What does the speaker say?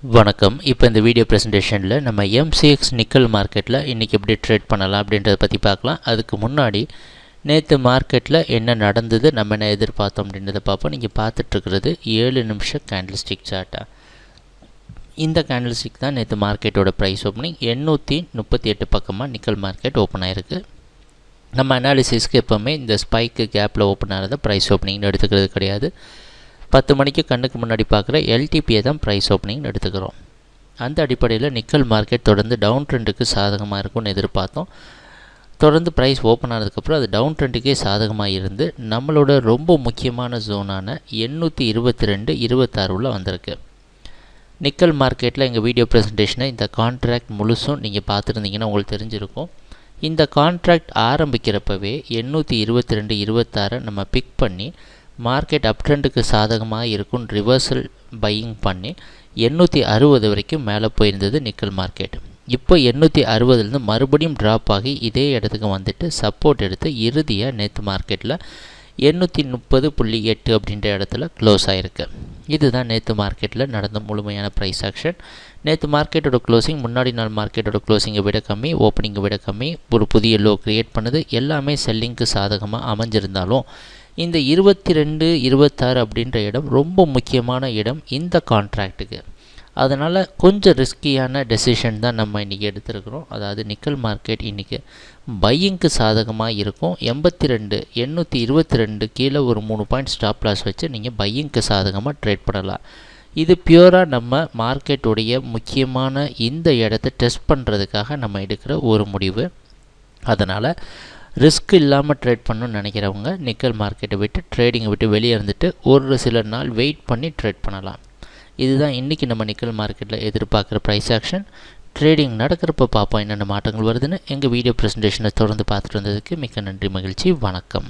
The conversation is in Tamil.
வணக்கம். இப்போ இந்த வீடியோ ப்ரெசன்டேஷனில் நம்ம MCX நிக்கல் மார்க்கெட்டில் இன்றைக்கி எப்படி ட்ரேட் பண்ணலாம் அப்படின்றத பற்றி பார்க்கலாம். அதுக்கு முன்னாடி நேற்று மார்க்கெட்டில் என்ன நடந்தது, நம்ம என்ன எதிர்பார்த்தோம் அப்படின்றத பார்ப்போம். நீங்கள் பார்த்துட்ருக்கிறது 7 நிமிஷம் கேண்டில்ஸ்டிக் சார்ட்டாக. இந்த கேண்டில்ஸ்டிக் தான் நேற்று மார்க்கெட்டோட ப்ரைஸ் ஓப்பனிங் 838 பக்கமாக நிக்கல் மார்க்கெட் ஓப்பன் ஆகிருக்கு. நம்ம அனாலிசிஸ்க்கு எப்போவுமே இந்த ஸ்பைக்கு கேப்பில் ஓப்பன் ஆகிறத ப்ரைஸ் ஓப்பனிங்னு எடுத்துக்கிறது கிடையாது. 10 மணிக்கு கண்ணுக்கு முன்னாடி பார்க்குற எல்டிபியை தான் ப்ரைஸ் ஓப்பனிங் எடுத்துக்கிறோம். அந்த அடிப்படையில் நிக்கல் மார்க்கெட் தொடர்ந்து டவுன் ட்ரெண்டுக்கு சாதகமாக இருக்கும்னு எதிர்பார்த்தோம். தொடர்ந்து ப்ரைஸ் ஓப்பன் ஆனதுக்கப்புறம் அது டவுன் ட்ரெண்டுக்கே சாதகமாக இருந்து நம்மளோட ரொம்ப முக்கியமான ஜோனான 822-26 வந்திருக்கு. நிக்கல் மார்க்கெட்டில் எங்கள் வீடியோ ப்ரெசன்டேஷனை இந்த கான்ட்ராக்ட் முழுசும் நீங்கள் பார்த்துருந்தீங்கன்னா உங்களுக்கு தெரிஞ்சிருக்கும். இந்த கான்ட்ராக்ட் ஆரம்பிக்கிறப்பவே 822-26 நம்ம பிக் பண்ணி மார்க்கெட் அப் ட்ரெண்டுக்கு சாதகமாக இருக்கும் ரிவர்சல் பையிங் பண்ணி 860 வரைக்கும் மேலே போயிருந்தது நிக்கல் மார்க்கெட். இப்போ 860லேருந்து மறுபடியும் ட்ராப் ஆகி இதே இடத்துக்கு வந்துட்டு சப்போர்ட் எடுத்து இறுதியாக நேற்று மார்க்கெட்டில் 830.8 அப்படின்ற இடத்துல க்ளோஸ் ஆகிருக்கு. இதுதான் நேற்று மார்க்கெட்டில் நடந்த முழுமையான ப்ரைஸ் ஆக்ஷன். நேற்று மார்க்கெட்டோட க்ளோசிங் முன்னாடி நாள் மார்க்கெட்டோட க்ளோசிங்கை விட கம்மி, ஓப்பனிங்கை விட கம்மி, ஒரு புதிய லோ க்ரியேட் பண்ணுது. எல்லாமே செல்லிங்க்கு சாதகமாக அமைஞ்சிருந்தாலும் இந்த 22-26 அப்படின்ற இடம் ரொம்ப முக்கியமான இடம் இந்த கான்ட்ராக்ட்டுக்கு. அதனால் கொஞ்சம் ரிஸ்கியான டெசிஷன் தான் நம்ம இன்றைக்கி எடுத்துருக்கிறோம். அதாவது நிக்கல் மார்க்கெட் இன்றைக்கி பையிங்க்கு சாதகமாக இருக்கும். 82822 கீழே ஒரு 3 பாயிண்ட் ஸ்டாப் லாஸ் வச்சு நீங்கள் பையிங்க்கு சாதகமாக ட்ரேட் பண்ணலாம். இது பியூராக நம்ம மார்க்கெட்டுடைய முக்கியமான இந்த இடத்த டெஸ்ட் பண்ணுறதுக்காக நம்ம எடுக்கிற ஒரு முடிவு. அதனால் ரிஸ்க் இல்லாமல் ட்ரேட் பண்ணணும்னு நினைக்கிறவங்க நிக்கல் மார்க்கெட்டை விட்டு ட்ரேடிங்கை விட்டு வெளியே இருந்துட்டு ஒரு சில நாள் வெயிட் பண்ணி ட்ரேட் பண்ணலாம். இதுதான் இன்றைக்கி நம்ம நிக்கல் மார்க்கெட்டில் எதிர்பார்க்குற ப்ரைஸ் ஆக்ஷன். ட்ரேடிங் நடக்கிறப்ப பார்ப்போம் என்னென்ன மாற்றங்கள் வருதுன்னு. எங்கள் வீடியோ ப்ரெசன்டேஷனை தொடர்ந்து பார்த்துட்டு வந்ததுக்கு மிக்க நன்றி, மகிழ்ச்சி, வணக்கம்.